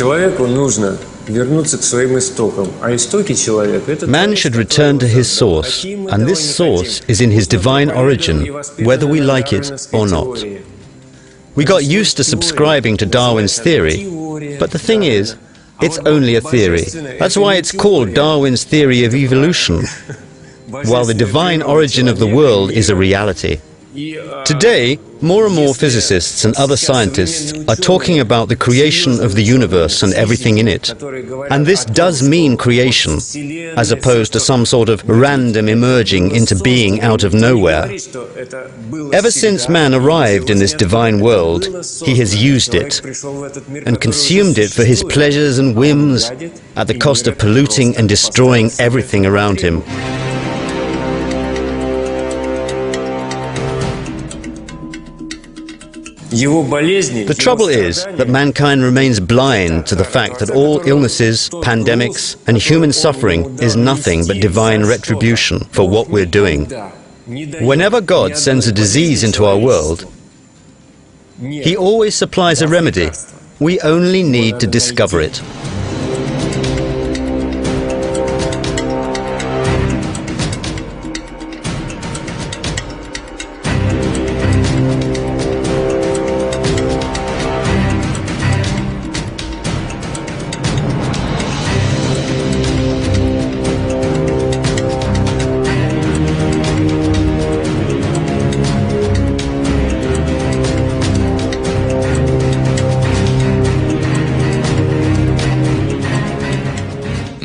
Man should return to his source, and this source is in his divine origin, whether we like it or not. We got used to subscribing to Darwin's theory, but the thing is, it's only a theory. That's why it's called Darwin's theory of evolution, while the divine origin of the world is a reality. Today, more and more physicists and other scientists are talking about the creation of the universe and everything in it. And this does mean creation, as opposed to some sort of random emerging into being out of nowhere. Ever since man arrived in this divine world, he has used it and consumed it for his pleasures and whims at the cost of polluting and destroying everything around him. The trouble is that mankind remains blind to the fact that all illnesses, pandemics, and human suffering is nothing but divine retribution for what we're doing. Whenever God sends a disease into our world, He always supplies a remedy. We only need to discover it.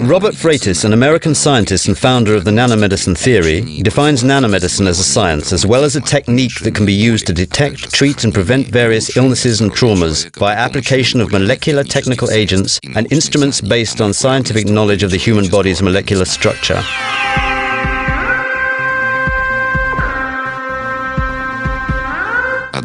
Robert Freitas, an American scientist and founder of the nanomedicine theory, defines nanomedicine as a science as well as a technique that can be used to detect, treat and prevent various illnesses and traumas by application of molecular technical agents and instruments based on scientific knowledge of the human body's molecular structure.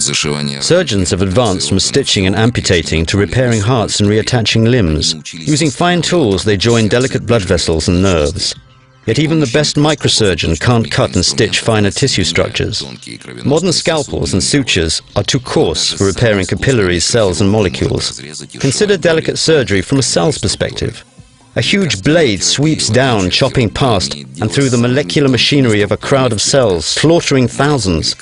Surgeons have advanced from stitching and amputating to repairing hearts and reattaching limbs. Using fine tools, they join delicate blood vessels and nerves. Yet even the best microsurgeon can't cut and stitch finer tissue structures. Modern scalpels and sutures are too coarse for repairing capillaries, cells and molecules. Consider delicate surgery from a cell's perspective. A huge blade sweeps down, chopping past and through the molecular machinery of a crowd of cells, slaughtering thousands.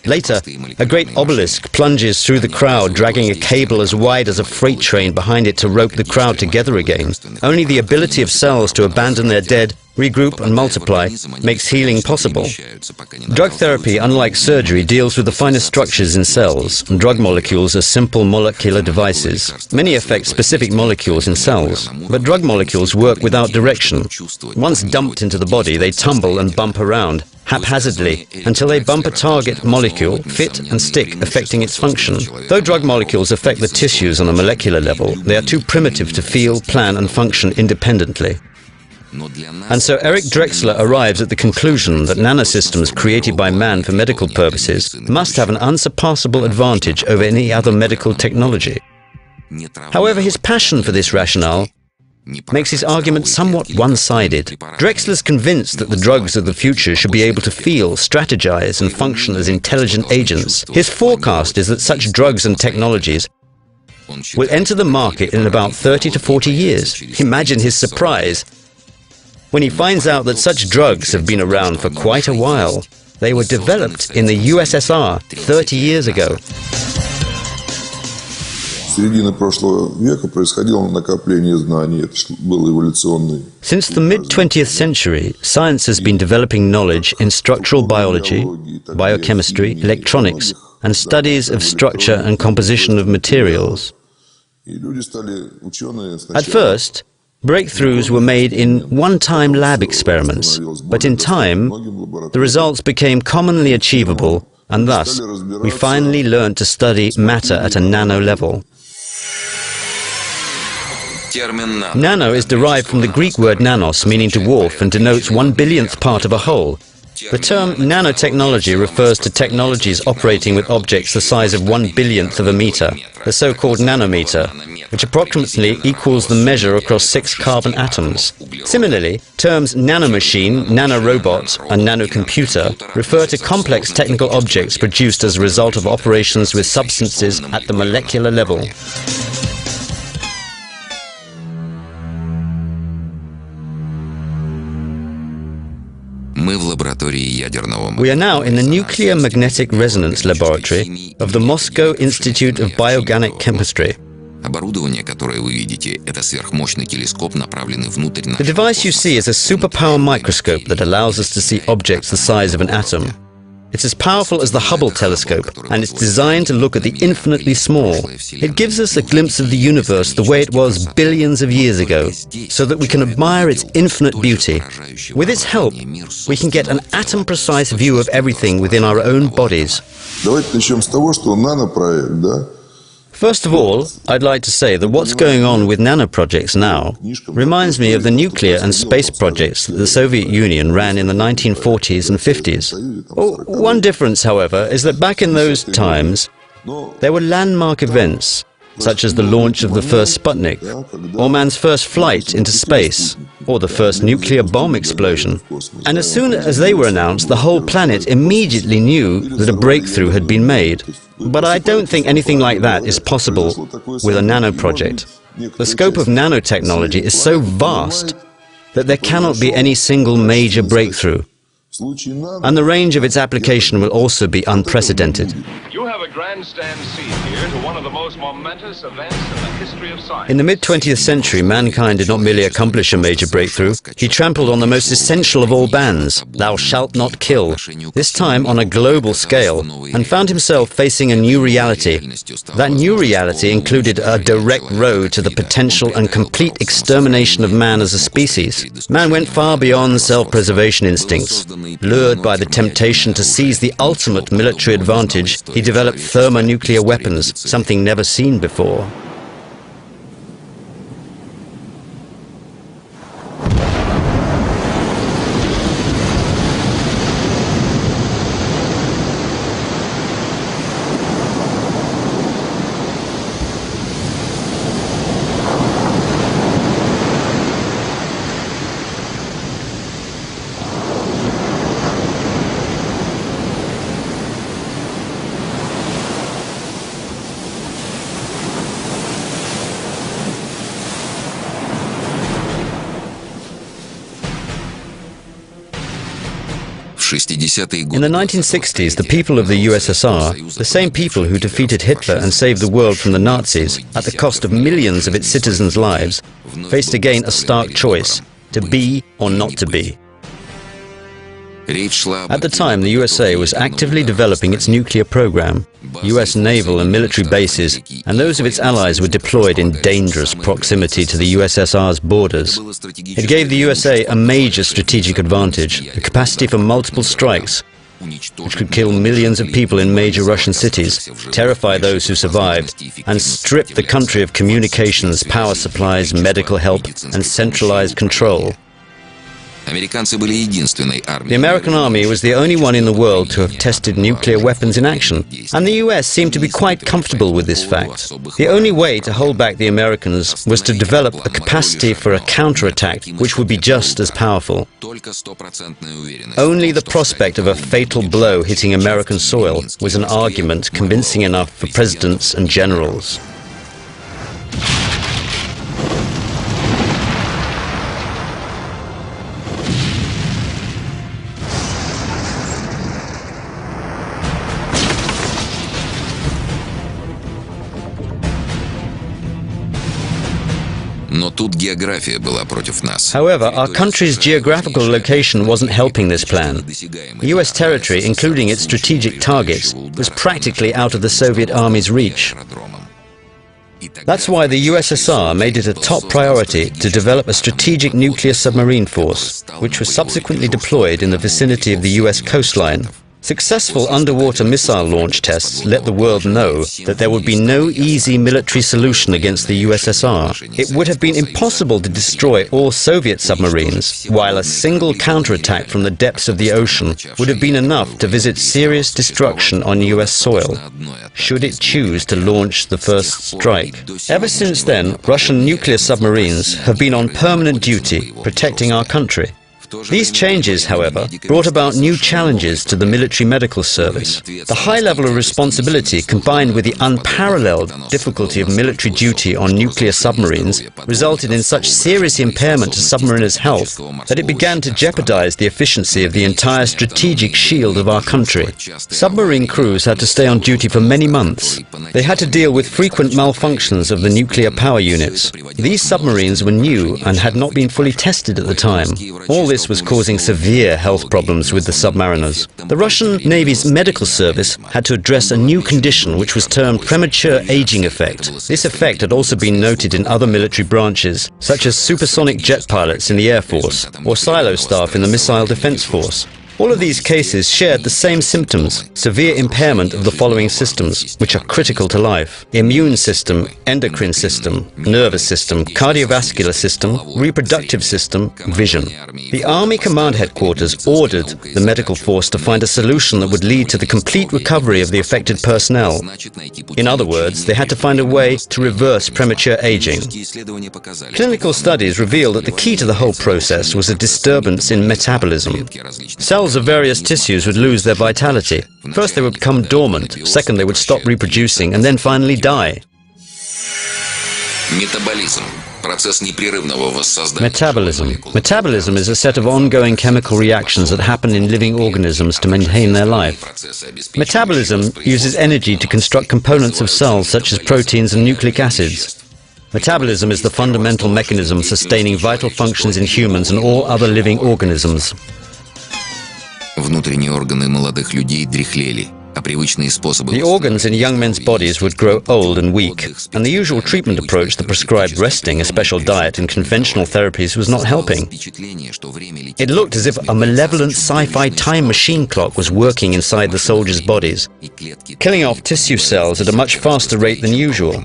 Later, a great obelisk plunges through the crowd, dragging a cable as wide as a freight train behind it to rope the crowd together again. Only the ability of cells to abandon their dead, regroup and multiply makes healing possible. Drug therapy, unlike surgery, deals with the finest structures in cells, and drug molecules are simple molecular devices. Many affect specific molecules in cells, but drug molecules work without direction. Once dumped into the body, they tumble and bump around, haphazardly, until they bump a target molecule, fit and stick, affecting its function. Though drug molecules affect the tissues on a molecular level, they are too primitive to feel, plan and function independently. And so Eric Drexler arrives at the conclusion that nanosystems created by man for medical purposes must have an unsurpassable advantage over any other medical technology. However, his passion for this rationale makes his argument somewhat one-sided. Drexler's convinced that the drugs of the future should be able to feel, strategize and function as intelligent agents. His forecast is that such drugs and technologies will enter the market in about 30 to 40 years. Imagine his surprise when he finds out that such drugs have been around for quite a while. They were developed in the USSR 30 years ago. Since the mid-20th century, science has been developing knowledge in structural biology, biochemistry, electronics, and studies of structure and composition of materials. At first, breakthroughs were made in one-time lab experiments, but in time, the results became commonly achievable, and thus, we finally learned to study matter at a nano level. Nano is derived from the Greek word nanos, meaning dwarf, and denotes 1/1000th part of a whole. The term nanotechnology refers to technologies operating with objects the size of 1/1000th of a meter, the so-called nanometer, which approximately equals the measure across 6 carbon atoms. Similarly, terms nanomachine, nanorobot, and nanocomputer refer to complex technical objects produced as a result of operations with substances at the molecular level. We are now in the Nuclear Magnetic Resonance Laboratory of the Moscow Institute of Bioorganic Chemistry. The device you see is a superpower microscope that allows us to see objects the size of an atom. It's as powerful as the Hubble telescope, and it's designed to look at the infinitely small. It gives us a glimpse of the universe the way it was billions of years ago, so that we can admire its infinite beauty. With its help, we can get an atom-precise view of everything within our own bodies. First of all, I'd like to say that what's going on with nanoprojects now reminds me of the nuclear and space projects that the Soviet Union ran in the 1940s and 50s. One difference, however, is that back in those times, there were landmark events, such as the launch of the first Sputnik, or man's first flight into space, or the first nuclear bomb explosion. And as soon as they were announced, the whole planet immediately knew that a breakthrough had been made. But I don't think anything like that is possible with a nano project. The scope of nanotechnology is so vast that there cannot be any single major breakthrough. And the range of its application will also be unprecedented. You have a grandstand seat here to one of the most momentous events in the history of science. In the mid-20th century, mankind did not merely accomplish a major breakthrough, he trampled on the most essential of all bans, "Thou shalt not kill," this time on a global scale, and found himself facing a new reality. That new reality included a direct road to the potential and complete extermination of man as a species. Man went far beyond self-preservation instincts. Lured by the temptation to seize the ultimate military advantage, he developed thermonuclear weapons, something never seen before. In the 1960s, the people of the USSR, the same people who defeated Hitler and saved the world from the Nazis at the cost of millions of its citizens' lives, faced again a stark choice: to be or not to be. At the time, the USA was actively developing its nuclear program. US naval and military bases and those of its allies were deployed in dangerous proximity to the USSR's borders. It gave the USA a major strategic advantage, the capacity for multiple strikes, which could kill millions of people in major Russian cities, terrify those who survived, and strip the country of communications, power supplies, medical help, and centralized control. The American army was the only one in the world to have tested nuclear weapons in action, and the US seemed to be quite comfortable with this fact. The only way to hold back the Americans was to develop a capacity for a counterattack which would be just as powerful. Only the prospect of a fatal blow hitting American soil was an argument convincing enough for presidents and generals. However, our country's geographical location wasn't helping this plan. US territory, including its strategic targets, was practically out of the Soviet Army's reach. That's why the USSR made it a top priority to develop a strategic nuclear submarine force, which was subsequently deployed in the vicinity of the US coastline. Successful underwater missile launch tests let the world know that there would be no easy military solution against the USSR. It would have been impossible to destroy all Soviet submarines, while a single counterattack from the depths of the ocean would have been enough to visit serious destruction on US soil, should it choose to launch the first strike. Ever since then, Russian nuclear submarines have been on permanent duty, protecting our country. These changes, however, brought about new challenges to the military medical service. The high level of responsibility combined with the unparalleled difficulty of military duty on nuclear submarines resulted in such serious impairment to submariners' health that it began to jeopardize the efficiency of the entire strategic shield of our country. Submarine crews had to stay on duty for many months. They had to deal with frequent malfunctions of the nuclear power units. These submarines were new and had not been fully tested at the time. All this was causing severe health problems with the submariners. The Russian Navy's medical service had to address a new condition which was termed premature aging effect. This effect had also been noted in other military branches, such as supersonic jet pilots in the Air Force or silo staff in the Missile Defense Force. All of these cases shared the same symptoms: severe impairment of the following systems, which are critical to life: immune system, endocrine system, nervous system, cardiovascular system, reproductive system, vision. The Army Command Headquarters ordered the medical force to find a solution that would lead to the complete recovery of the affected personnel. In other words, they had to find a way to reverse premature aging. Clinical studies revealed that the key to the whole process was a disturbance in metabolism. Cells of various tissues would lose their vitality. First they would become dormant, second they would stop reproducing, and then finally die. Metabolism. Metabolism is a set of ongoing chemical reactions that happen in living organisms to maintain their life. Metabolism uses energy to construct components of cells such as proteins and nucleic acids. Metabolism is the fundamental mechanism sustaining vital functions in humans and all other living organisms. The organs in young men's bodies would grow old and weak, and the usual treatment approach, the prescribed resting, a special diet, and conventional therapies was not helping. It looked as if a malevolent sci-fi time machine clock was working inside the soldiers' bodies, killing off tissue cells at a much faster rate than usual.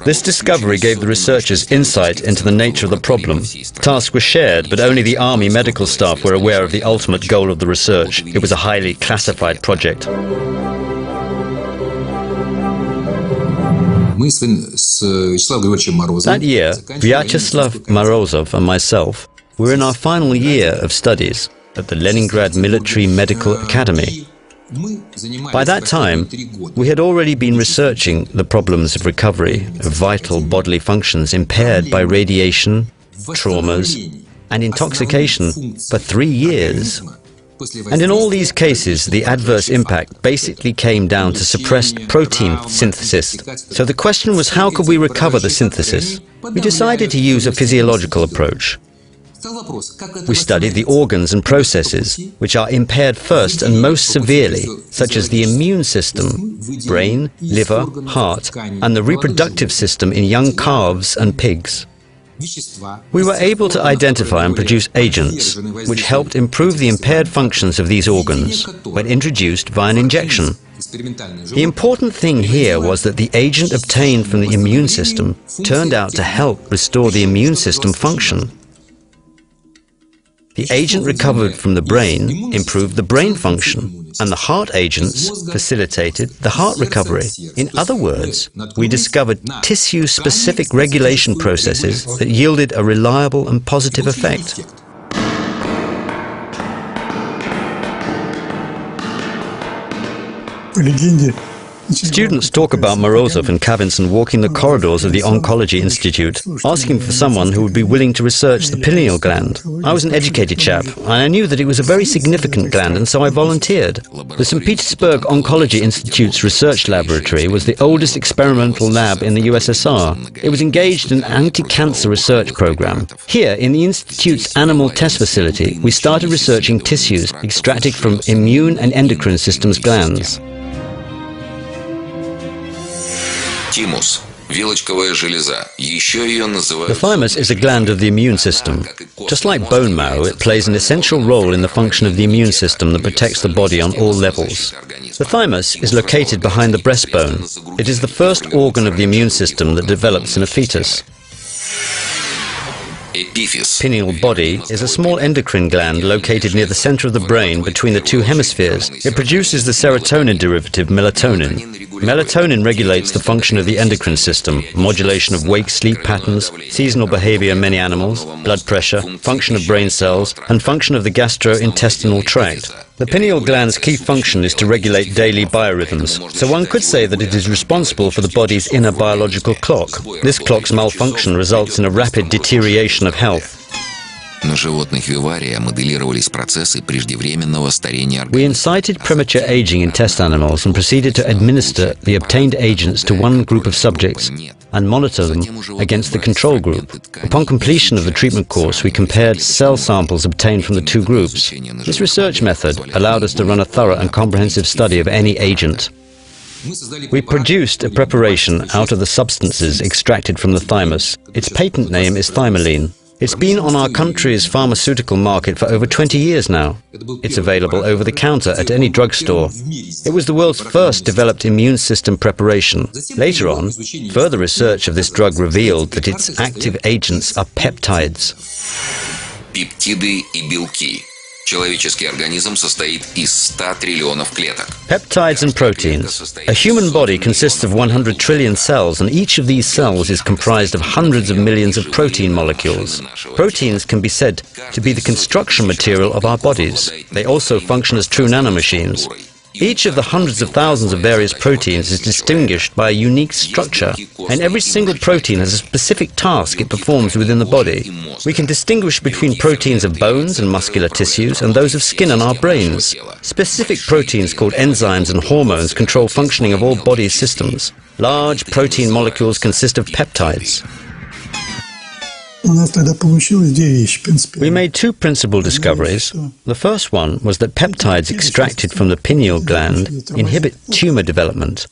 This discovery gave the researchers insight into the nature of the problem. Tasks were shared, but only the Army medical staff were aware of the ultimate goal of the research. It was a highly classified project. That year, Vyacheslav Morozov and myself were in our final year of studies at the Leningrad Military Medical Academy. By that time, we had already been researching the problems of recovery of vital bodily functions impaired by radiation, traumas, and intoxication for 3 years. And in all these cases, the adverse impact basically came down to suppressed protein synthesis. So the question was, how could we recover the synthesis? We decided to use a physiological approach. We studied the organs and processes which are impaired first and most severely, such as the immune system, brain, liver, heart, and the reproductive system in young calves and pigs. We were able to identify and produce agents which helped improve the impaired functions of these organs when introduced via an injection. The important thing here was that the agent obtained from the immune system turned out to help restore the immune system function. The agent recovered from the brain improved the brain function, and the heart agents facilitated the heart recovery. In other words, we discovered tissue-specific regulation processes that yielded a reliable and positive effect. Students talk about Morozov and Kavinson walking the corridors of the Oncology Institute, asking for someone who would be willing to research the pineal gland. I was an educated chap, and I knew that it was a very significant gland, and so I volunteered. The St. Petersburg Oncology Institute's research laboratory was the oldest experimental lab in the USSR. It was engaged in an anti-cancer research program. Here, in the Institute's animal test facility, we started researching tissues extracted from immune and endocrine systems glands. The thymus is a gland of the immune system. Just like bone marrow, it plays an essential role in the function of the immune system that protects the body on all levels. The thymus is located behind the breastbone. It is the first organ of the immune system that develops in a fetus. Pineal body is a small endocrine gland located near the center of the brain between the two hemispheres. It produces the serotonin derivative melatonin. Melatonin regulates the function of the endocrine system, modulation of wake-sleep patterns, seasonal behavior in many animals, blood pressure, function of brain cells, and function of the gastrointestinal tract. The pineal gland's key function is to regulate daily biorhythms, so one could say that it is responsible for the body's inner biological clock. This clock's malfunction results in a rapid deterioration of health. На животных вивария моделировались процессы преждевременного старения We incited premature aging in test animals and proceeded to administer the obtained agents to one group of subjects and monitor them against the control group. Upon completion of the treatment course, we compared cell samples obtained from the two groups. This research method allowed us to run a thorough and comprehensive study of any agent. We produced a preparation out of the substances extracted from the thymus. Its patent name is thymolene. It's been on our country's pharmaceutical market for over 20 years now. It's available over the counter at any drugstore. It was the world's first developed immune system preparation. Later on, further research of this drug revealed that its active agents are peptides. Пептиды и белки. Человеческий организм состоит из 100 триллионов клеток. Peptides and proteins. A human body consists of 100 trillion cells, and each of these cells is comprised of hundreds of millions of protein molecules. Proteins can be said to be the construction material of our bodies. They also function as true nanomachines. Each of the hundreds of thousands of various proteins is distinguished by a unique structure, and every single protein has a specific task it performs within the body. We can distinguish between proteins of bones and muscular tissues and those of skin and our brains. Specific proteins called enzymes and hormones control functioning of all body systems. Large protein molecules consist of peptides. We made two principal discoveries. The first one was that peptides extracted from the pineal gland inhibit tumor development.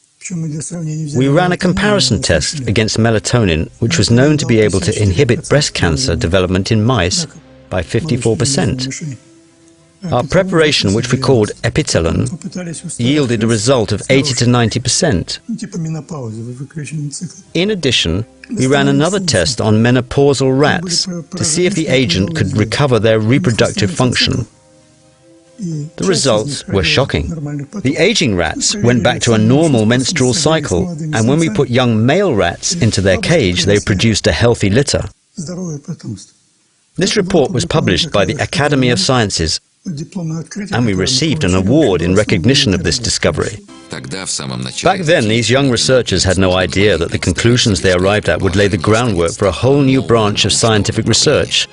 We ran a comparison test against melatonin, which was known to be able to inhibit breast cancer development in mice by 54%. Our preparation, which we called epitelon, yielded a result of 80 to 90%. In addition, we ran another test on menopausal rats to see if the agent could recover their reproductive function. The results were shocking. The aging rats went back to a normal menstrual cycle, and when we put young male rats into their cage, they produced a healthy litter. This report was published by the Academy of Sciences, and we received an award in recognition of this discovery. Back then, these young researchers had no idea that the conclusions they arrived at would lay the groundwork for a whole new branch of scientific research.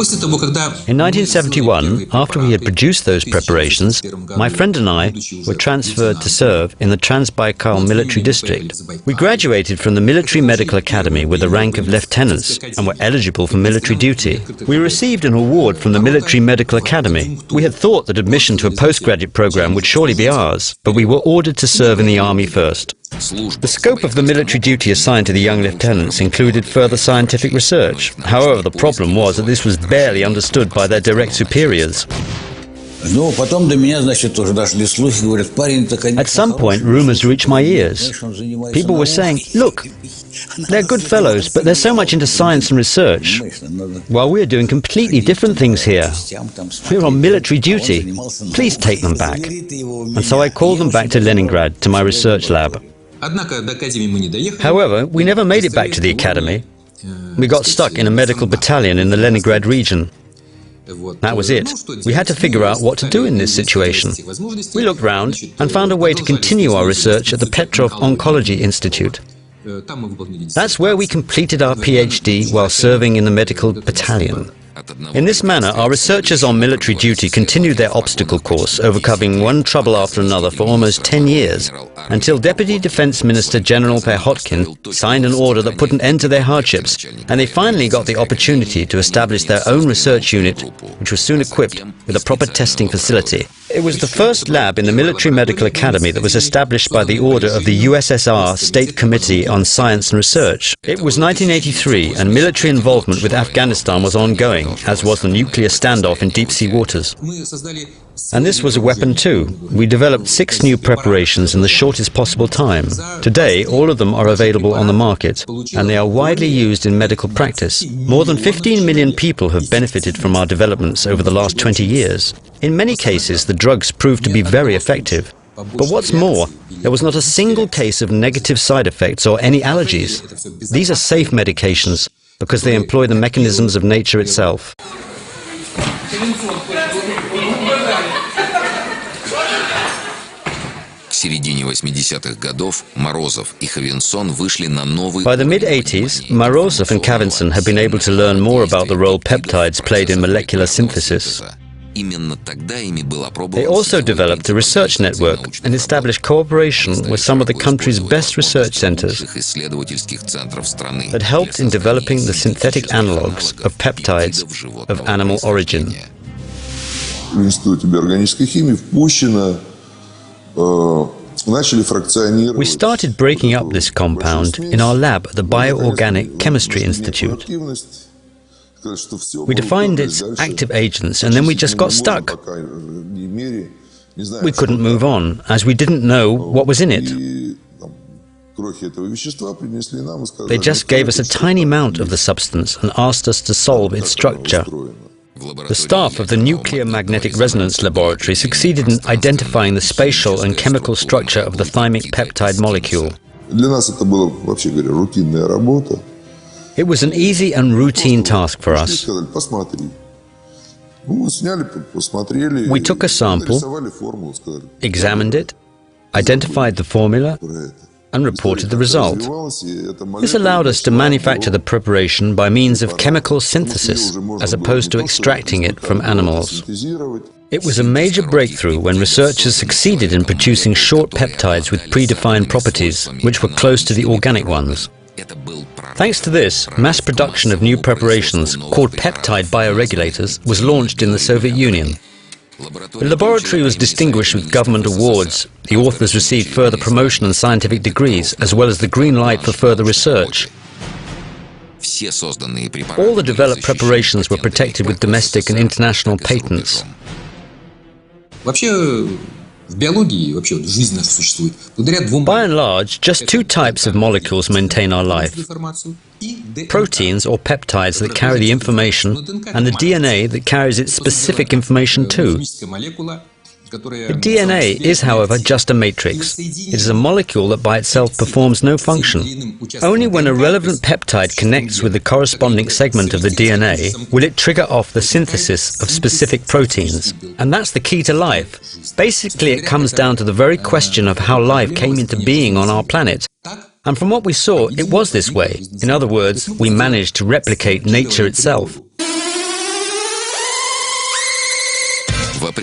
In 1971, after we had produced those preparations, my friend and I were transferred to serve in the Trans-Baikal military district. We graduated from the Military Medical Academy with the rank of lieutenants and were eligible for military duty. We received an award from the Military Medical Academy. We had thought that admission to a postgraduate program would surely be ours, but we were ordered to serve in the army first. The scope of the military duty assigned to the young lieutenants included further scientific research. However, the problem was that this was barely understood by their direct superiors. At some point, rumors reached my ears. People were saying, "Look, they're good fellows, but they're so much into science and research, while we're doing completely different things here. We're on military duty. Please take them back." And so I called them back to Leningrad, to my research lab. However, we never made it back to the academy. We got stuck in a medical battalion in the Leningrad region. That was it. We had to figure out what to do in this situation. We looked round and found a way to continue our research at the Petrov Oncology Institute. That's where we completed our PhD while serving in the medical battalion. In this manner, our researchers on military duty continued their obstacle course, overcoming one trouble after another for almost 10 years, until Deputy Defense Minister General Perhotkin signed an order that put an end to their hardships, and they finally got the opportunity to establish their own research unit, which was soon equipped with a proper testing facility. It was the first lab in the Military Medical Academy that was established by the order of the USSR State Committee on Science and Research. It was 1983, and military involvement with Afghanistan was ongoing, as was the nuclear standoff in deep-sea waters. And this was a weapon too. We developed 6 new preparations in the shortest possible time. Today, all of them are available on the market, and they are widely used in medical practice. More than 15 million people have benefited from our developments over the last 20 years. In many cases, the drugs proved to be very effective. But what's more, there was not a single case of negative side effects or any allergies. These are safe medications because they employ the mechanisms of nature itself. К середине 80-х годов Морозов и Хавинсон вышли на новый... By the mid-80s, Morozov and Kavinson have been able to learn more about the role peptides played in molecular synthesis. They also developed a research network and established cooperation with some of the country's best research centers that helped in developing the synthetic analogues of peptides of animal origin. В Институте биорганической химии впущено. We started breaking up this compound in our lab at the Bioorganic Chemistry Institute. We defined its active agents and then we just got stuck. We couldn't move on as we didn't know what was in it. They just gave us a tiny amount of the substance and asked us to solve its structure. The staff of the Nuclear Magnetic Resonance Laboratory succeeded in identifying the spatial and chemical structure of the thymic peptide molecule. It was an easy and routine task for us. We took a sample, examined it, identified the formula, and reported the result. This allowed us to manufacture the preparation by means of chemical synthesis, as opposed to extracting it from animals. It was a major breakthrough when researchers succeeded in producing short peptides with predefined properties, which were close to the organic ones. Thanks to this, mass production of new preparations, called Peptide Bioregulators, was launched in the Soviet Union. The laboratory was distinguished with government awards. The authors received further promotion and scientific degrees, as well as the green light for further research. All the developed preparations were protected with domestic and international patents. By and large, just 2 types of molecules maintain our life: proteins or peptides that carry the information, and the DNA that carries its specific information too. The DNA is, however, just a matrix. It is a molecule that by itself performs no function. Only when a relevant peptide connects with the corresponding segment of the DNA will it trigger off the synthesis of specific proteins. And that's the key to life. Basically, it comes down to the very question of how life came into being on our planet. And from what we saw, it was this way. In other words, we managed to replicate nature itself. In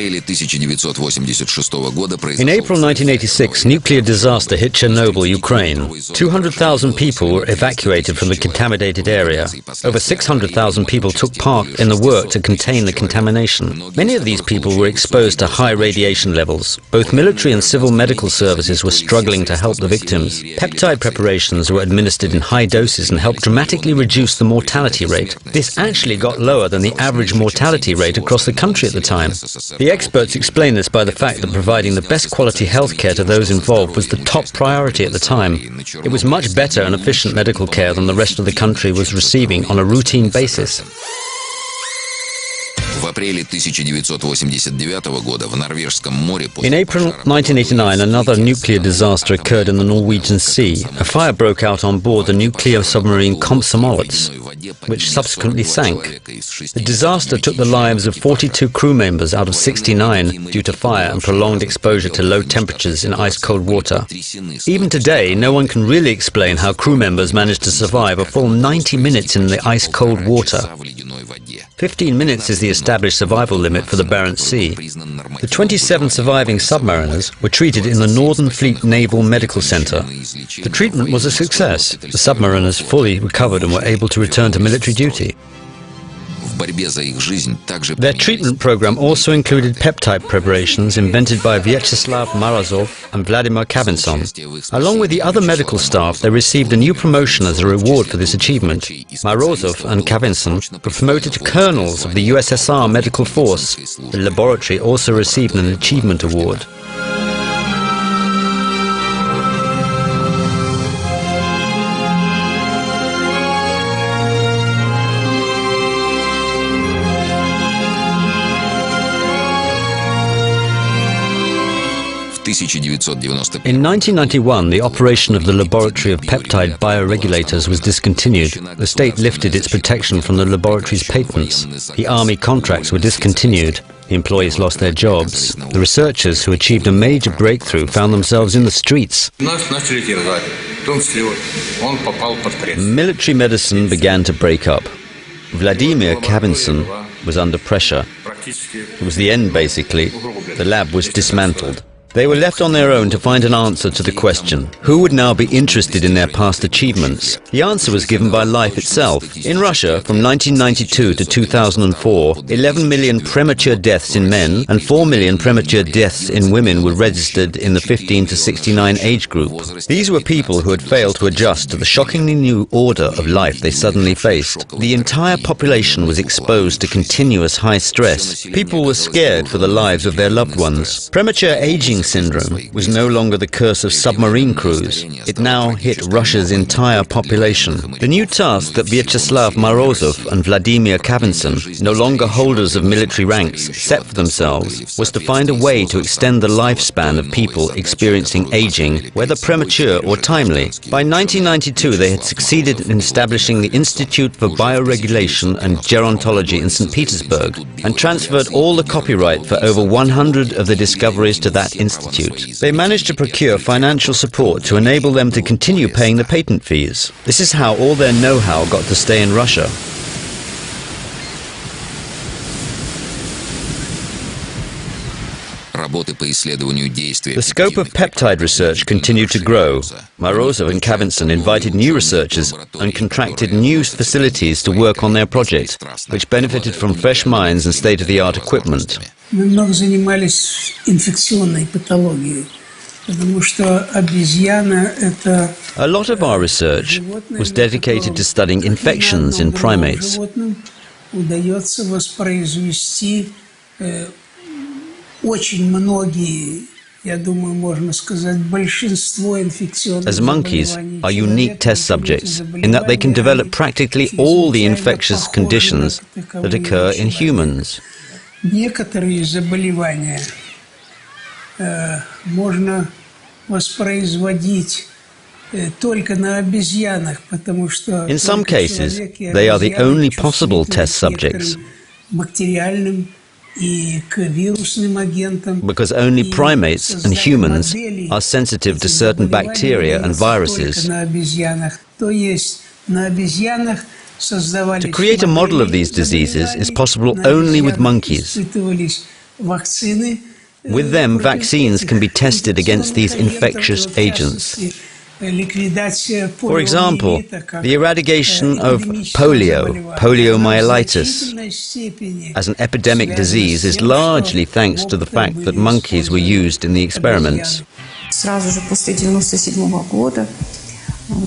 April 1986, nuclear disaster hit Chernobyl, Ukraine. 200,000 people were evacuated from the contaminated area. Over 600,000 people took part in the work to contain the contamination. Many of these people were exposed to high radiation levels. Both military and civil medical services were struggling to help the victims. Peptide preparations were administered in high doses and helped dramatically reduce the mortality rate. This actually got lower than the average mortality rate across the country at the time. The experts explain this by the fact that providing the best quality healthcare to those involved was the top priority at the time. It was much better and efficient medical care than the rest of the country was receiving on a routine basis. In April 1989, another nuclear disaster occurred in the Norwegian Sea. A fire broke out on board the nuclear submarine Komsomolets, which subsequently sank. The disaster took the lives of 42 crew members out of 69 due to fire and prolonged exposure to low temperatures in ice-cold water. Even today, no one can really explain how crew members managed to survive a full 90 minutes in the ice-cold water. 15 minutes is the established survival limit for the Barents Sea. The 27 surviving submariners were treated in the Northern Fleet Naval Medical Center. The treatment was a success. The submariners fully recovered and were able to return to military duty. В борьбе за их жизнь также Their treatment program also included peptide preparations invented by Vyacheslav Morozov and Vladimir Kavinson. Along with the other medical staff, they received a new promotion as a reward for this achievement. Morozov and Kavinson were promoted to colonels of the USSR medical force. The laboratory also received an achievement award. In 1991, the operation of the laboratory of Peptide Bioregulators was discontinued. The state lifted its protection from the laboratory's patents. The army contracts were discontinued. The employees lost their jobs. The researchers who achieved a major breakthrough found themselves in the streets. Military medicine began to break up. Vladimir Kavinson was under pressure. It was the end, basically. The lab was dismantled. They were left on their own to find an answer to the question, who would now be interested in their past achievements? The answer was given by life itself. In Russia, from 1992 to 2004, 11 million premature deaths in men and 4 million premature deaths in women were registered in the 15 to 69 age group. These were people who had failed to adjust to the shockingly new order of life they suddenly faced. The entire population was exposed to continuous high stress. People were scared for the lives of their loved ones. Premature aging syndrome was no longer the curse of submarine crews. It now hit Russia's entire population. The new task that Vyacheslav Morozov and Vladimir Kavinson, no longer holders of military ranks, set for themselves was to find a way to extend the lifespan of people experiencing aging, whether premature or timely. By 1992, they had succeeded in establishing the Institute for Bioregulation and Gerontology in St. Petersburg and transferred all the copyright for over 100 of the discoveries to that institute. They managed to procure financial support to enable them to continue paying the patent fees. This is how all their know-how got to stay in Russia. The scope of peptide research continued to grow. Morozov and Kavinson invited new researchers and contracted new facilities to work on their project, which benefited from fresh minds and state-of-the-art equipment. Мы много занимались инфекционной патологией, потому что обезьяна – это… A lot of our research was dedicated to studying infections in primates. Удается воспроизвести очень многие, я думаю, можно сказать, большинство инфекционных As monkeys are unique test subjects in that they can develop practically all the infectious conditions that occur in humans. Некоторые заболевания можно воспроизводить только на обезьянах, потому что In some cases, they are the only possible test subjects, бактериальным и к вирусным агентам, because only primates and humans are sensitive to certain bacteria and viruses. на обезьянах. То есть на обезьянах To create a model of these diseases is possible only with monkeys. With them, vaccines can be tested against these infectious agents. For example, the eradication of poliomyelitis, as an epidemic disease is largely thanks to the fact that monkeys were used in the experiments. Сразу же после 1997 года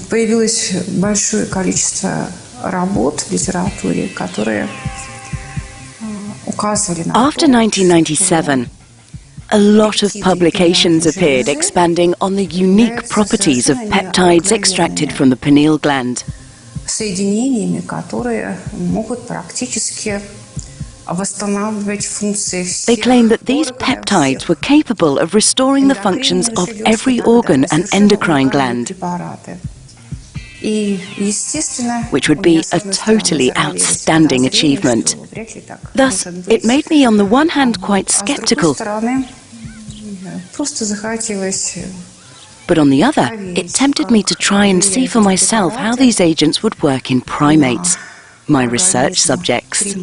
появилось большое количество работ в литературе, которые указывали на… After 1997, a lot of publications appeared expanding on the unique properties of peptides extracted from the pineal gland. Соединениями, которые могут практически восстанавливать функции всех… They claim that these peptides were capable of restoring the functions of every organ and endocrine gland, which would be a totally outstanding achievement. Thus, it made me on the one hand quite skeptical, but on the other, it tempted me to try and see for myself how these agents would work in primates, my research subjects.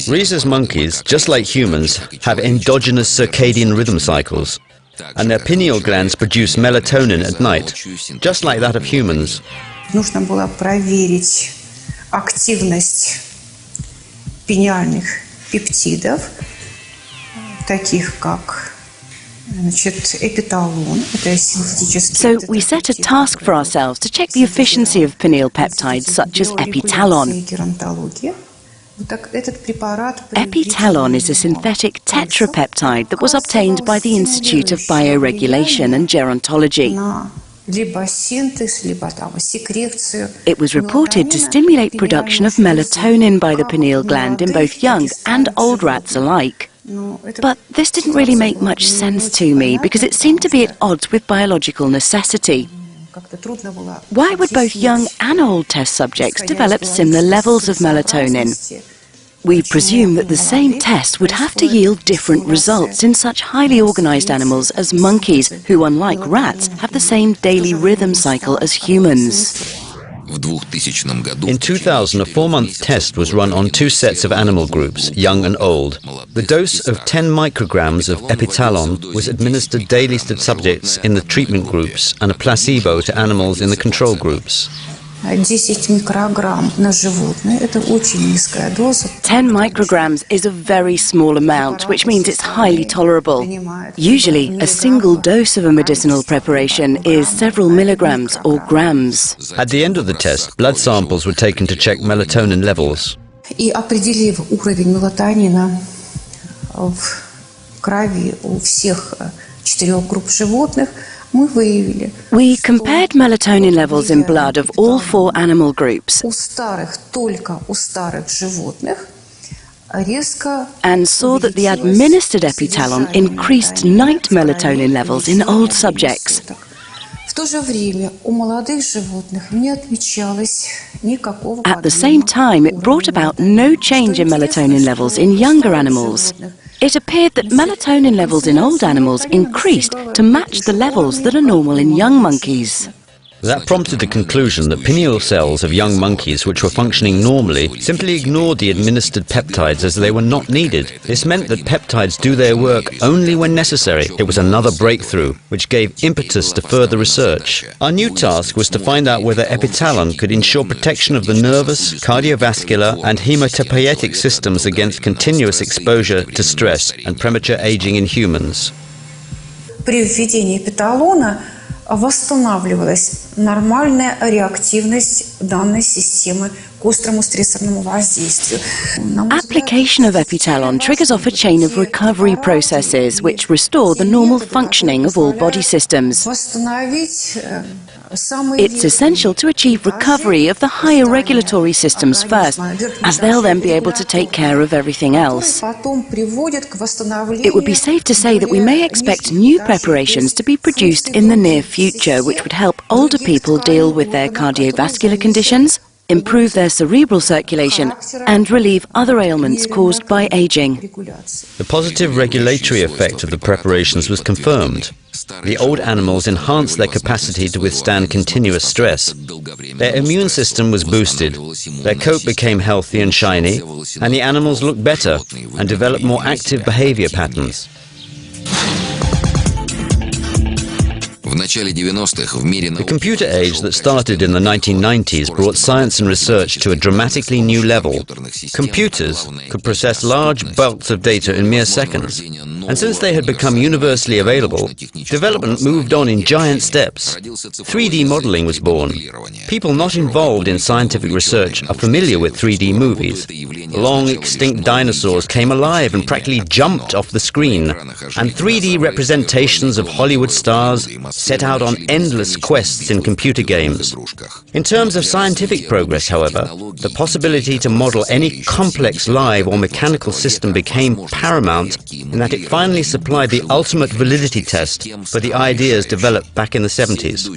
Rhesus monkeys, just like humans, have endogenous circadian rhythm cycles, and their pineal glands produce melatonin at night, just like that of humans. Нужно было проверить активность пениальных пептидов, таких как эпиталон, это синтетический. So we set a task for ourselves to check the efficiency of pineal peptides such as epitalon. Epitalon is a synthetic tetrapeptide that was obtained by the Institute of Bioregulation and Gerontology. It was reported to stimulate production of melatonin by the pineal gland in both young and old rats alike. But this didn't really make much sense to me because it seemed to be at odds with biological necessity. Why would both young and old test subjects develop similar levels of melatonin? We presume that the same test would have to yield different results in such highly organized animals as monkeys, who, unlike rats, have the same daily rhythm cycle as humans. In 2000, a 4-month test was run on 2 sets of animal groups, young and old. The dose of 10 micrograms of epitalon was administered daily to subjects in the treatment groups and a placebo to animals in the control groups. 10 micrograms is a very small amount, which means it's highly tolerable. Usually, a single dose of a medicinal preparation is several milligrams or grams. At the end of the test, blood samples were taken to check melatonin levels. И определив уровень мелатонина в крови у всех 4 групп животных, we compared melatonin levels in blood of all 4 animal groups and saw that the administered epitalon increased night melatonin levels in old subjects. At the same time, it brought about no change in melatonin levels in younger animals. It appeared that melatonin levels in old animals increased to match the levels that are normal in young monkeys. That prompted the conclusion that pineal cells of young monkeys which were functioning normally simply ignored the administered peptides as they were not needed. This meant that peptides do their work only when necessary. It was another breakthrough, which gave impetus to further research. Our new task was to find out whether epitalon could ensure protection of the nervous, cardiovascular and hematopoietic systems against continuous exposure to stress and premature aging in humans. При введении эпиталона восстанавливалась нормальная реактивность данной системы к острому стрессовому воздействию. Application of epitalon triggers off a chain of recovery processes which restore the normal functioning of all body systems. It's essential to achieve recovery of the higher regulatory systems first, as they'll then be able to take care of everything else. It would be safe to say that we may expect new preparations to be produced in the near future which would help older people deal with their cardiovascular conditions, improve their cerebral circulation, and relieve other ailments caused by aging. The positive regulatory effect of the preparations was confirmed. The old animals enhanced their capacity to withstand continuous stress. Their immune system was boosted, their coat became healthy and shiny, and the animals looked better and developed more active behavior patterns. The computer age that started in the 1990s brought science and research to a dramatically new level. Computers could process large bulks of data in mere seconds, and since they had become universally available, development moved on in giant steps. 3D modeling was born. People not involved in scientific research are familiar with 3D movies. Long extinct dinosaurs came alive and practically jumped off the screen, and 3D representations of Hollywood stars set out on endless quests in computer games. In terms of scientific progress, however, the possibility to model any complex live or mechanical system became paramount in that it finally supplied the ultimate validity test for the ideas developed back in the 70s.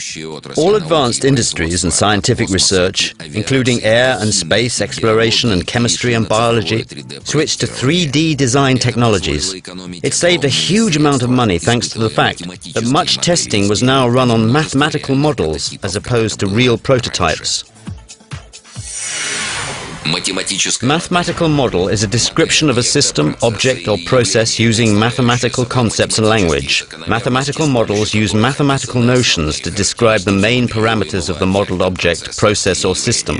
All advanced industries and scientific research, including air and space exploration and chemistry and biology, switched to 3D design technologies. It saved a huge amount of money thanks to the fact that much testing was now run on mathematical models as opposed to real prototypes. Mathematical model is a description of a system, object or process using mathematical concepts and language. Mathematical models use mathematical notions to describe the main parameters of the modeled object, process or system.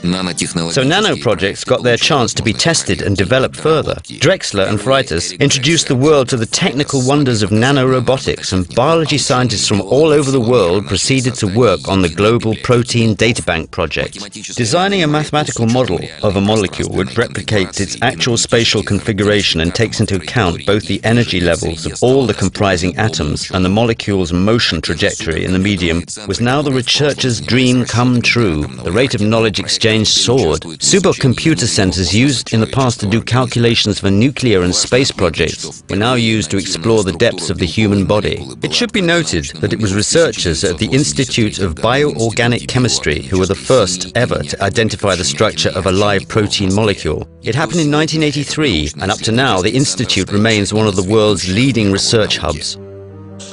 So nano projects got their chance to be tested and developed further. Drexler and Freitas introduced the world to the technical wonders of nanorobotics, and biology scientists from all over the world proceeded to work on the Global Protein Databank project. Designing a mathematical model of a molecule which replicates its actual spatial configuration and takes into account both the energy levels of all the comprising atoms and the molecule's motion trajectory in the medium was now the researcher's dream come true. The rate of knowledge exchange soared. Supercomputer centers used in the past to do calculations for nuclear and space projects were now used to explore the depths of the human body. It should be noted that it was researchers at the Institute of Bioorganic Chemistry who were the first ever to identify the structure of a live protein molecule. It happened in 1983, and up to now the Institute remains one of the world's leading research hubs.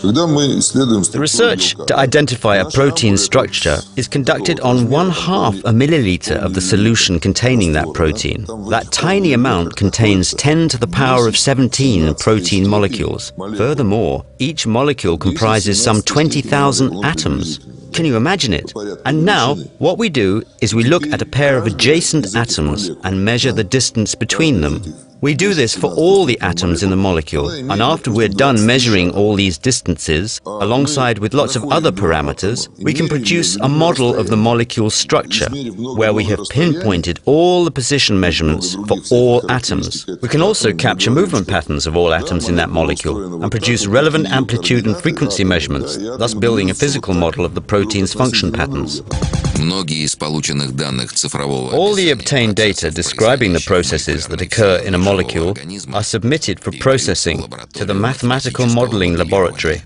The research to identify a protein structure is conducted on 1/2 a milliliter of the solution containing that protein. That tiny amount contains 10 to the power of 17 protein molecules. Furthermore, each molecule comprises some 20,000 atoms. Can you imagine it? And now, what we do is we look at a pair of adjacent atoms and measure the distance between them. We do this for all the atoms in the molecule, and after we're done measuring all these distances, alongside with lots of other parameters, we can produce a model of the molecule's structure, where we have pinpointed all the position measurements for all atoms. We can also capture movement patterns of all atoms in that molecule, and produce relevant amplitude and frequency measurements, thus building a physical model of the protein's function patterns. All the obtained data describing the processes that occur in a molecule are submitted for processing to the mathematical modeling laboratory.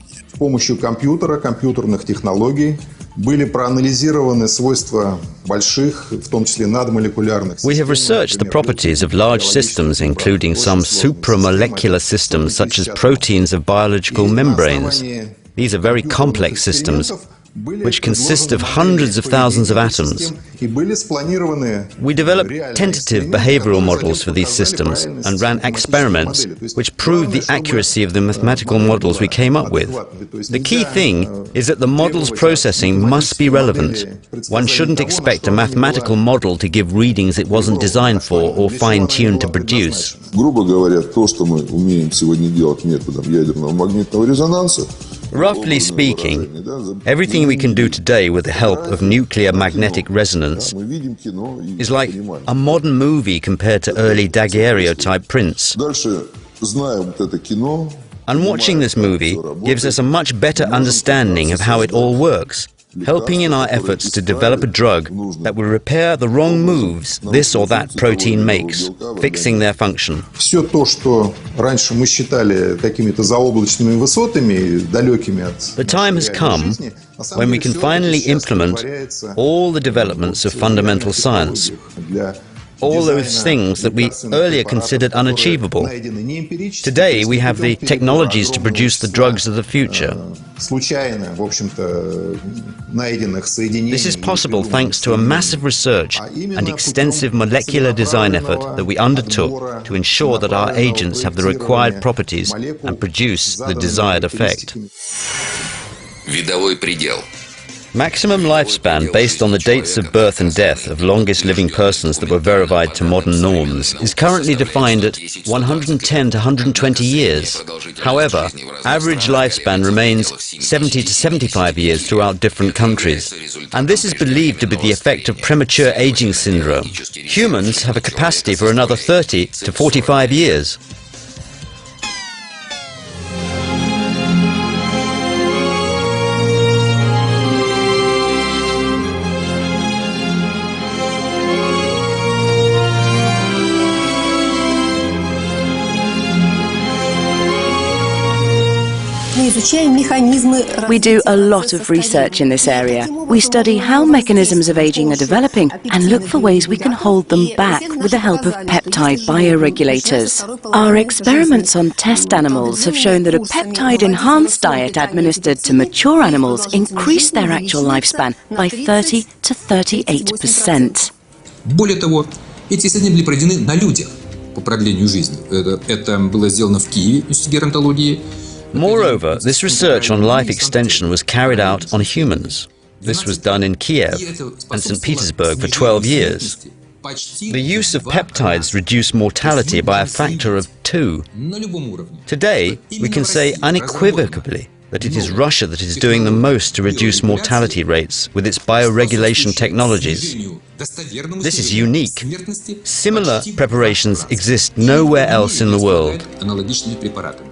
С помощью компьютера, компьютерных технологий были проанализированы свойства больших, в том числе надмолекулярных систем. We have researched the properties of large systems, including some supramolecular systems such as proteins of biological membranes. These are very complex systems, which consist of hundreds of thousands of atoms. We developed tentative behavioral models for these systems and ran experiments which proved the accuracy of the mathematical models we came up with. The key thing is that the model's processing must be relevant. One shouldn't expect a mathematical model to give readings it wasn't designed for or fine-tuned to produce. Грубо говоря, то, что мы умеем сегодня делать методом ядерного магнитного резонанса. Roughly speaking, everything we can do today with the help of nuclear magnetic resonance is like a modern movie compared to early daguerreotype prints. And watching this movie gives us a much better understanding of how it all works, helping in our efforts to develop a drug that will repair the wrong moves this or that protein makes, fixing their function. Все то, что раньше мы считали какими-то заоблачными высотами, далекими от... The time has come when we can finally implement all the developments of fundamental science, all those things that we earlier considered unachievable. Today we have the technologies to produce the drugs of the future. This is possible thanks to a massive research and extensive molecular design effort that we undertook to ensure that our agents have the required properties and produce the desired effect. Видовой предел. Maximum lifespan based on the dates of birth and death of longest living persons that were verified to modern norms is currently defined at 110 to 120 years. However, average lifespan remains 70 to 75 years throughout different countries, and this is believed to be the effect of premature aging syndrome. Humans have a capacity for another 30 to 45 years. We do a lot of research in this area. We study how mechanisms of aging are developing and look for ways we can hold them back with the help of peptide bioregulators. Our experiments on test animals have shown that a peptide-enhanced diet administered to mature animals increased their actual lifespan by 30 to 38%. Более того, эти исследования были проведены на людях по продлению жизни. Это было сделано в Киеве, в Институте геронтологии. Moreover, this research on life extension was carried out on humans. This was done in Kiev and St. Petersburg for 12 years. The use of peptides reduced mortality by a factor of 2. Today, we can say unequivocally that it is Russia that is doing the most to reduce mortality rates with its bioregulation technologies. This is unique. Similar preparations exist nowhere else in the world.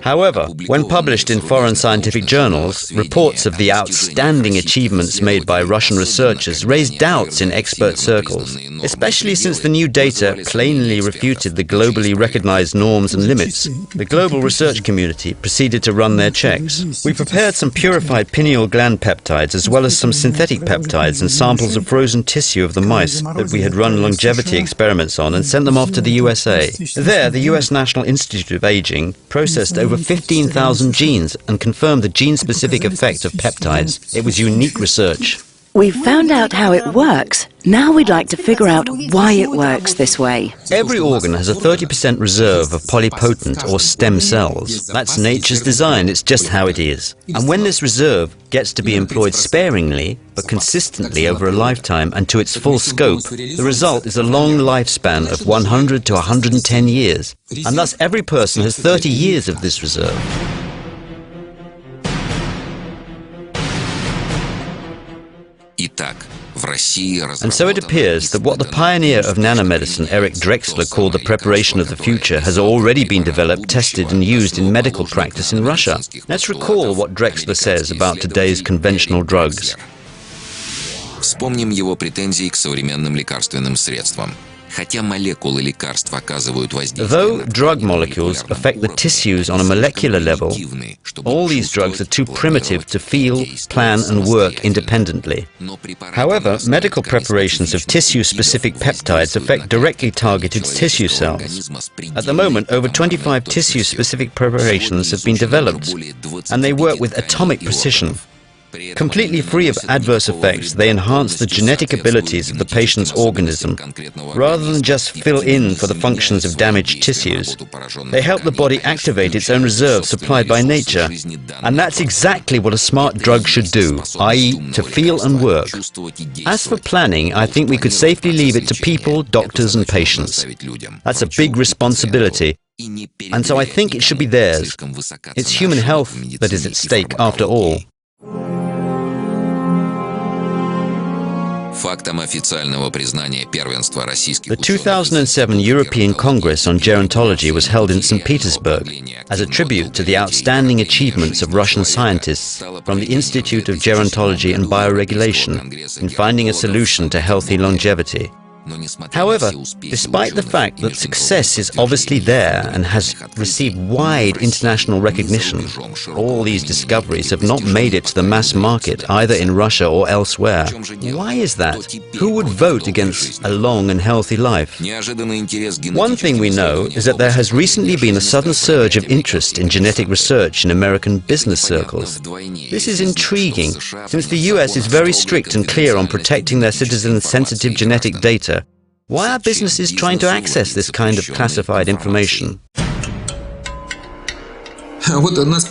However, when published in foreign scientific journals, reports of the outstanding achievements made by Russian researchers raised doubts in expert circles, especially since the new data plainly refuted the globally recognized norms and limits. The global research community proceeded to run their checks. We prepared some purified pineal gland peptides as well as some synthetic peptides and samples of frozen tissue of the mice that we had run longevity experiments on and sent them off to the USA. There, the US National Institute of Aging processed over 15,000 genes and confirmed the gene-specific effect of peptides. It was unique research. We've found out how it works. Now we'd like to figure out why it works this way. Every organ has a 30% reserve of polypotent or stem cells. That's nature's design, it's just how it is. And when this reserve gets to be employed sparingly, but consistently over a lifetime and to its full scope, the result is a long lifespan of 100 to 110 years. And thus every person has 30 years of this reserve. And so it appears that what the pioneer of nanomedicine, Eric Drexler, called the preparation of the future has already been developed, tested and used in medical practice in Russia. Let's recall what Drexler says about today's conventional drugs. Вспомним его претензии к современным лекарственным средствам. Though drug molecules affect the tissues on a molecular level, all these drugs are too primitive to feel, plan and work independently. However, medical preparations of tissue-specific peptides affect directly targeted tissue cells. At the moment, over 25 tissue-specific preparations have been developed, and they work with atomic precision. Completely free of adverse effects, they enhance the genetic abilities of the patient's organism, rather than just fill in for the functions of damaged tissues. They help the body activate its own reserves supplied by nature. And that's exactly what a smart drug should do, i.e. to feel and work. As for planning, I think we could safely leave it to people, doctors and patients. That's a big responsibility. And so I think it should be theirs. It's human health that is at stake after all. The 2007 European Congress on Gerontology was held in St. Petersburg as a tribute to the outstanding achievements of Russian scientists from the Institute of Gerontology and Bioregulation in finding a solution to healthy longevity. However, despite the fact that success is obviously there and has received wide international recognition, all these discoveries have not made it to the mass market either in Russia or elsewhere. Why is that? Who would vote against a long and healthy life? One thing we know is that there has recently been a sudden surge of interest in genetic research in American business circles. This is intriguing, since the US is very strict and clear on protecting their citizens' sensitive genetic data. Why are businesses trying to access this kind of classified information?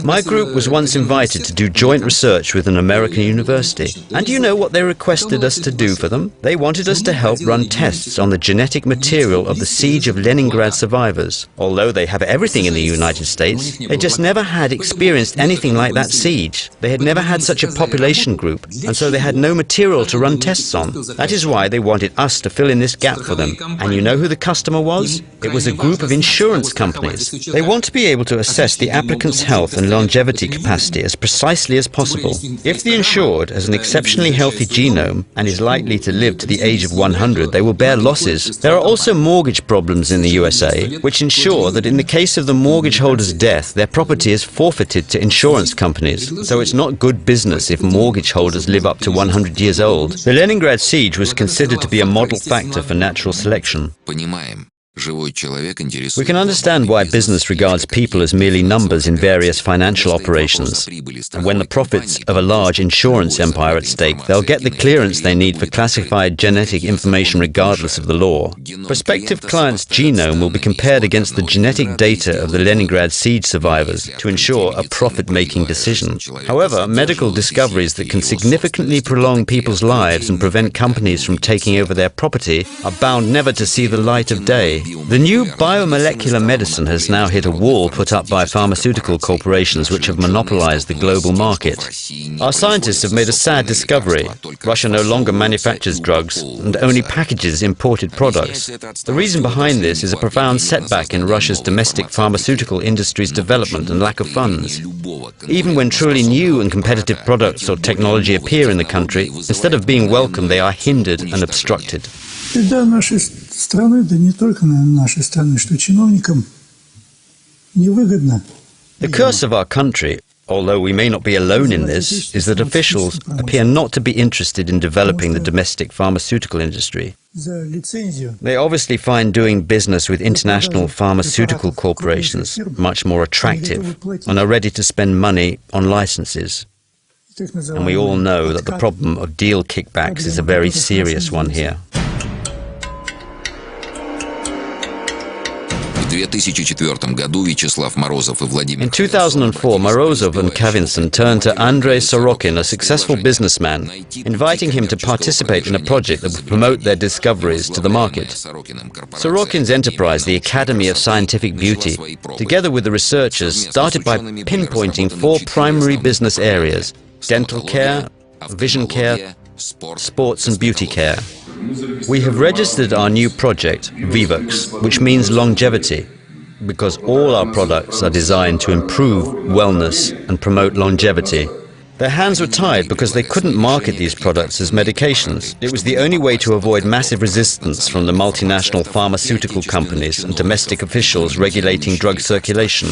My group was once invited to do joint research with an American university. And do you know what they requested us to do for them? They wanted us to help run tests on the genetic material of the siege of Leningrad survivors. Although they have everything in the United States, they just never had experienced anything like that siege. They had never had such a population group, and so they had no material to run tests on. That is why they wanted us to fill in this gap for them. And you know who the customer was? It was a group of insurance companies. They want to be able to assess the applicant's health and longevity capacity as precisely as possible. If the insured has an exceptionally healthy genome and is likely to live to the age of 100, they will bear losses. There are also mortgage problems in the USA, which ensure that in the case of the mortgage holder's death, their property is forfeited to insurance companies. So it's not good business if mortgage holders live up to 100 years old. The Leningrad siege was considered to be a model factor for natural selection. We can understand why business regards people as merely numbers in various financial operations. And when the profits of a large insurance empire are at stake, they'll get the clearance they need for classified genetic information regardless of the law. Prospective clients' genome will be compared against the genetic data of the Leningrad siege survivors to ensure a profit-making decision. However, medical discoveries that can significantly prolong people's lives and prevent companies from taking over their property are bound never to see the light of day. The new biomolecular medicine has now hit a wall put up by pharmaceutical corporations which have monopolized the global market. Our scientists have made a sad discovery. Russia no longer manufactures drugs and only packages imported products. The reason behind this is a profound setback in Russia's domestic pharmaceutical industry's development and lack of funds. Even when truly new and competitive products or technology appear in the country, instead of being welcomed, they are hindered and obstructed. Беда нашей страны, да не только нашей страны, что чиновникам невыгодно. The curse of our country, although we may not be alone in this, is that officials appear not to be interested in developing the domestic pharmaceutical industry. They obviously find doing business with international pharmaceutical corporations much more attractive and are ready to spend money on licenses. And we all know that the problem of deal kickbacks is a very serious one here. In 2004, Morozov and Kavinson turned to Andrei Sorokin, a successful businessman, inviting him to participate in a project that would promote their discoveries to the market. Sorokin's enterprise, the Academy of Scientific Beauty, together with the researchers, started by pinpointing 4 primary business areas: dental care, vision care, sports and beauty care. We have registered our new project, Vivox, which means longevity, because all our products are designed to improve wellness and promote longevity. Their hands were tied because they couldn't market these products as medications. It was the only way to avoid massive resistance from the multinational pharmaceutical companies and domestic officials regulating drug circulation.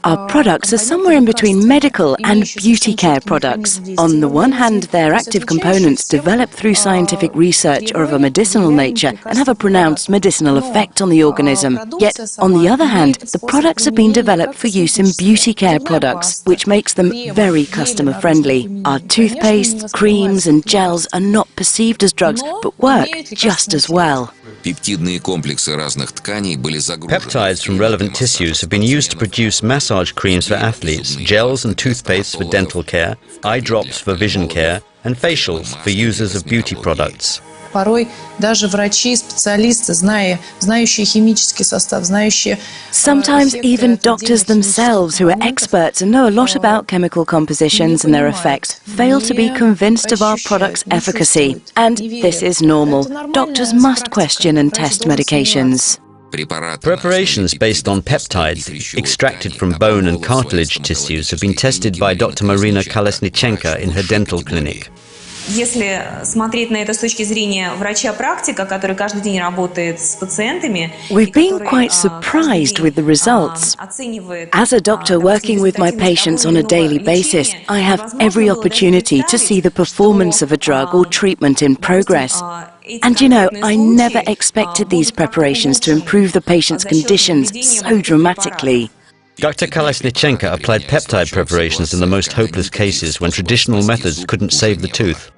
Our products are somewhere in between medical and beauty care products. On the one hand, they're active components developed through scientific research or of a medicinal nature and have a pronounced medicinal effect on the organism. Yet, on the other hand, the products have been developed for use in beauty care products, which makes them very customer-friendly. Our toothpaste, creams and gels are not perceived as drugs, but work just as well. Peptides from relevant tissues have been used to produce massage creams for athletes, gels and toothpastes for dental care, eye drops for vision care, and facials for users of beauty products. Sometimes even doctors themselves, who are experts and know a lot about chemical compositions and their effects, fail to be convinced of our product's efficacy. And this is normal. Doctors must question and test medications. Preparations based on peptides extracted from bone and cartilage tissues have been tested by Dr. Marina Kolesnichenko in her dental clinic. Если смотреть на это с точки зрения врача-практика, который каждый день работает с пациентами, we've been quite surprised with the results. As a doctor working with my patients on a daily basis, I have every opportunity to see the performance of a drug or treatment in progress. And you know, I never expected these preparations to improve the patient's conditions so dramatically. Dr. Kolesnichenko applied peptide preparations in the most hopeless cases when traditional methods couldn't save the tooth.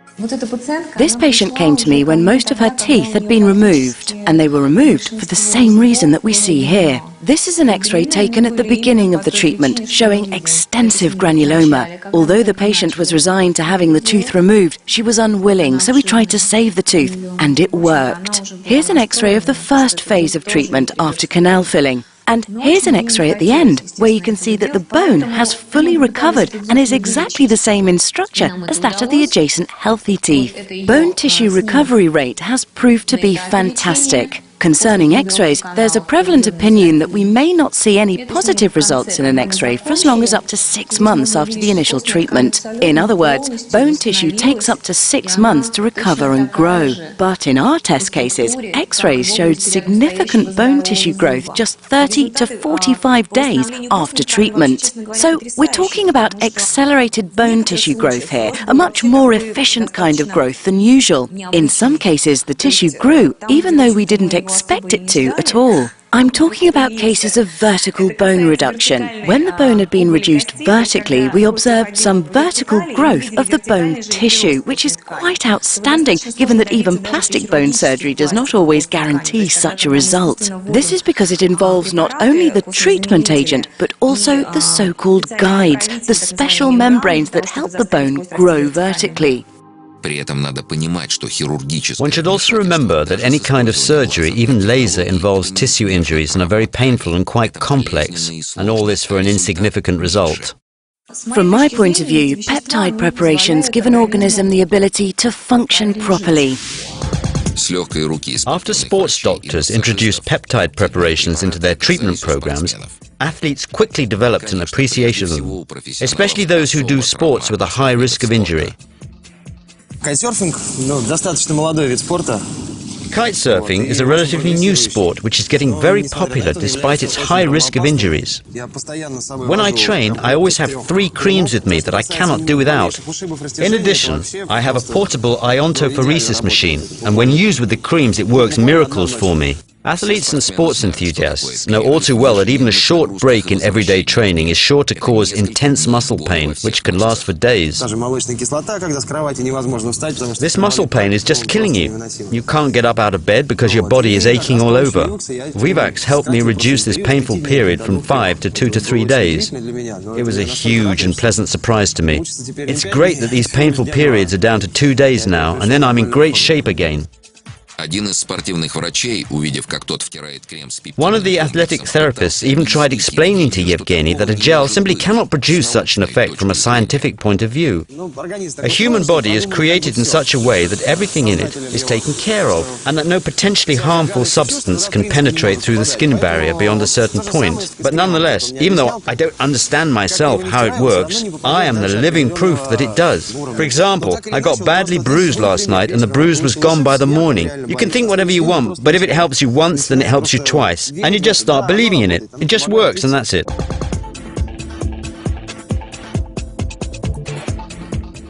This patient came to me when most of her teeth had been removed, and they were removed for the same reason that we see here. This is an X-ray taken at the beginning of the treatment, showing extensive granuloma. Although the patient was resigned to having the tooth removed, she was unwilling, so we tried to save the tooth, and it worked. Here's an X-ray of the first phase of treatment after canal filling. And here's an X-ray at the end, where you can see that the bone has fully recovered and is exactly the same in structure as that of the adjacent healthy teeth. Bone tissue recovery rate has proved to be fantastic. Concerning X-rays, there's a prevalent opinion that we may not see any positive results in an X-ray for as long as up to 6 months after the initial treatment. In other words, bone tissue takes up to 6 months to recover and grow. But in our test cases, X-rays showed significant bone tissue growth just 30 to 45 days after treatment. So we're talking about accelerated bone tissue growth here, a much more efficient kind of growth than usual. In some cases, the tissue grew even though we didn't expect it to at all. I'm talking about cases of vertical bone reduction. When the bone had been reduced vertically, we observed some vertical growth of the bone tissue, which is quite outstanding, given that even plastic bone surgery does not always guarantee such a result. This is because it involves not only the treatment agent, but also the so-called guides, the special membranes that help the bone grow vertically. One should also remember that any kind of surgery, even laser, involves tissue injuries and are very painful and quite complex, and all this for an insignificant result. From my point of view, peptide preparations give an organism the ability to function properly. After sports doctors introduced peptide preparations into their treatment programs, athletes quickly developed an appreciation of them, especially those who do sports with a high risk of injury. Kitesurfing is a relatively new sport which is getting very popular despite its high risk of injuries. When I train, I always have 3 creams with me that I cannot do without. In addition, I have a portable iontophoresis machine, and when used with the creams it works miracles for me. Athletes and sports enthusiasts know all too well that even a short break in everyday training is sure to cause intense muscle pain, which can last for days. This muscle pain is just killing you. You can't get up out of bed because your body is aching all over. Vivax helped me reduce this painful period from 5 to 2 to 3 days. It was a huge and pleasant surprise to me. It's great that these painful periods are down to 2 days now, and then I'm in great shape again. One of the athletic therapists even tried explaining to Yevgeny that a gel simply cannot produce such an effect from a scientific point of view. A human body is created in such a way that everything in it is taken care of, and that no potentially harmful substance can penetrate through the skin barrier beyond a certain point. But nonetheless, even though I don't understand myself how it works, I am the living proof that it does. For example, I got badly bruised last night and the bruise was gone by the morning. You can think whatever you want, but if it helps you once, then it helps you twice. And you just start believing in it. It just works, and that's it.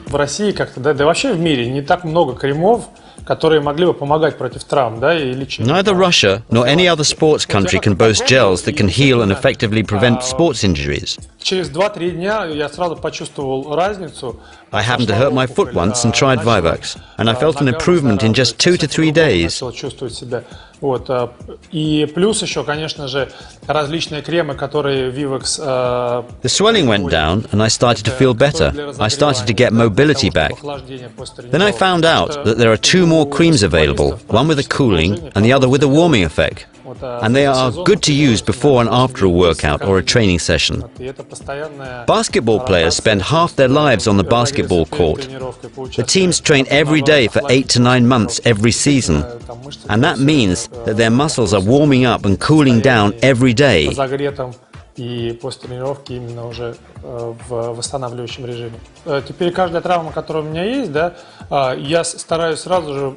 В России как-то, да и вообще в мире не так много кремов, которые могли бы помогать против травм, да, и лечить. Neither Russia nor any other sports country can boast gels that can heal and effectively prevent sports injuries. Через 2-3 дня я сразу почувствовал разницу. I happened to hurt my foot once and tried Vivax, and I felt an improvement in just 2 to 3 days. Вот. И плюс еще, конечно же, различные кремы, которые Vivax... The swelling went down and I started to feel better. I started to get mobility back. Then I found out that there are 2 more creams available, one with a cooling and the other with a warming effect. And they are good to use before and after a workout or a training session. Basketball players spend half their lives on the basketball court. The teams train every day for 8 to 9 months every season. And that means that their muscles are warming up and cooling down every day. И после тренировки именно уже в восстанавливающем режиме. Теперь каждая травма, которая у меня есть, да, я стараюсь сразу же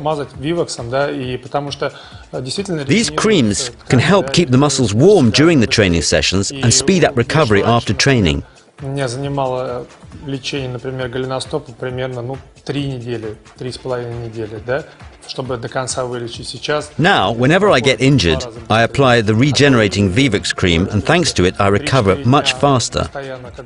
мазать Vivax'ом, да, и потому что действительно... These creams can help keep the muscles warm during the training sessions and speed up recovery after training. Меня занимало лечение, например, голеностопа примерно 3 недели, 3,5 недели, да, чтобы до конца вылечить. Сейчас... Now, whenever I get injured, I apply the regenerating Vivax cream, and thanks to it, I recover much faster.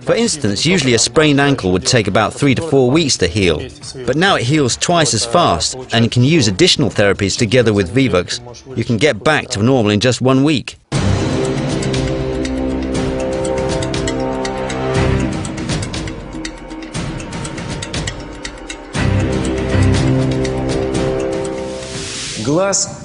For instance, usually a sprained ankle would take about 3 to 4 weeks to heal, but now it heals twice as fast, and you can use additional therapies together with Vivax. You can get back to normal in just 1 week. Глаз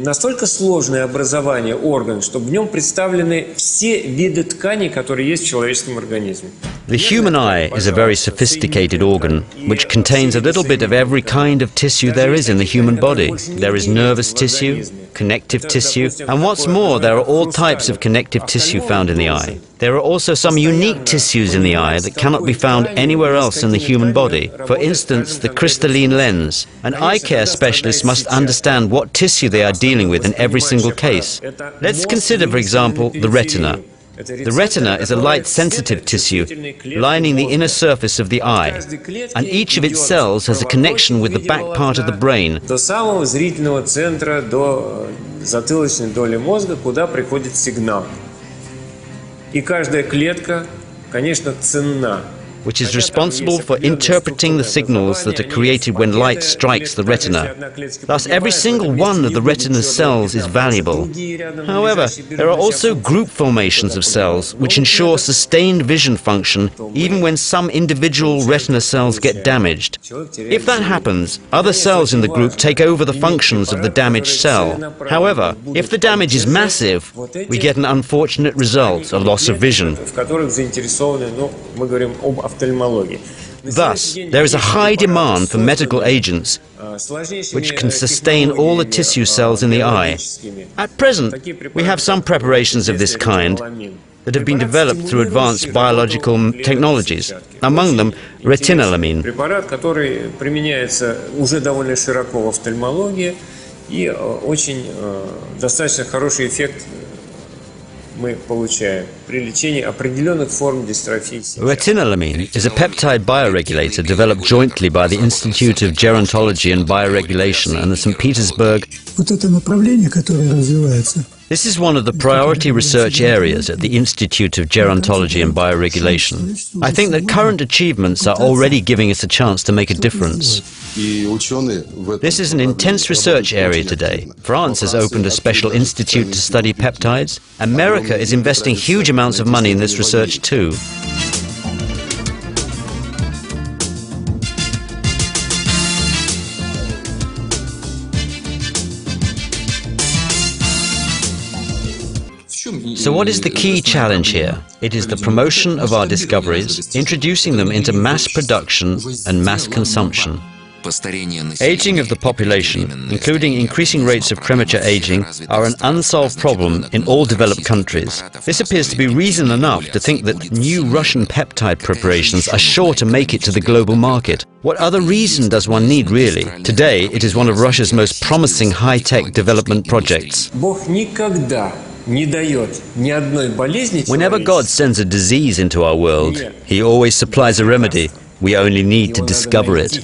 настолько сложное образование, орган, что в нем представлены все виды тканей, которые есть в человеческом организме. The human eye is a very sophisticated organ which contains a little bit of every kind of tissue there is in the human body. There is nervous tissue, connective tissue, and what's more, there are all types of connective tissue found in the eye. There are also some unique tissues in the eye that cannot be found anywhere else in the human body. For instance, the crystalline lens. An eye care specialist must understand what tissue they are dealing with in every single case. Let's consider, for example, the retina. The retina is a light-sensitive tissue lining the inner surface of the eye, and each of its cells has a connection with the back part of the brain. До самого зрительного центра, до затылочной доли мозга, куда приходит сигнал. И каждая клетка, конечно, ценна. Which is responsible for interpreting the signals that are created when light strikes the retina. Thus, every single one of the retina's cells is valuable. However, there are also group formations of cells which ensure sustained vision function even when some individual retina cells get damaged. If that happens, other cells in the group take over the functions of the damaged cell. However, if the damage is massive, we get an unfortunate result, a loss of vision. Thus, there is a high demand for medical agents which can sustain all the tissue cells in the eye. At present, we have some preparations of this kind that have been developed through advanced biological technologies, among them retinolamine. Препарат, который применяется уже довольно широко в офтальмологии, и очень достаточно хороший эффект мы получаем при лечении определенных форм дистрофии. Retinolamine is a peptide bioregulator developed jointly by the Institute of Gerontology and Bioregulation and the St. Petersburg. Вот это направление, которое развивается. This is one of the priority research areas at the Institute of Gerontology and Bioregulation. I think that current achievements are already giving us a chance to make a difference. This is an intense research area today. France has opened a special institute to study peptides. America is investing huge amounts of money in this research too. So what is the key challenge here? It is the promotion of our discoveries, introducing them into mass production and mass consumption. Aging of the population, including increasing rates of premature aging, are an unsolved problem in all developed countries. This appears to be reason enough to think that new Russian peptide preparations are sure to make it to the global market. What other reason does one need, really? Today, it is one of Russia's most promising high-tech development projects. Whenever God sends a disease into our world, He always supplies a remedy. We only need to discover it.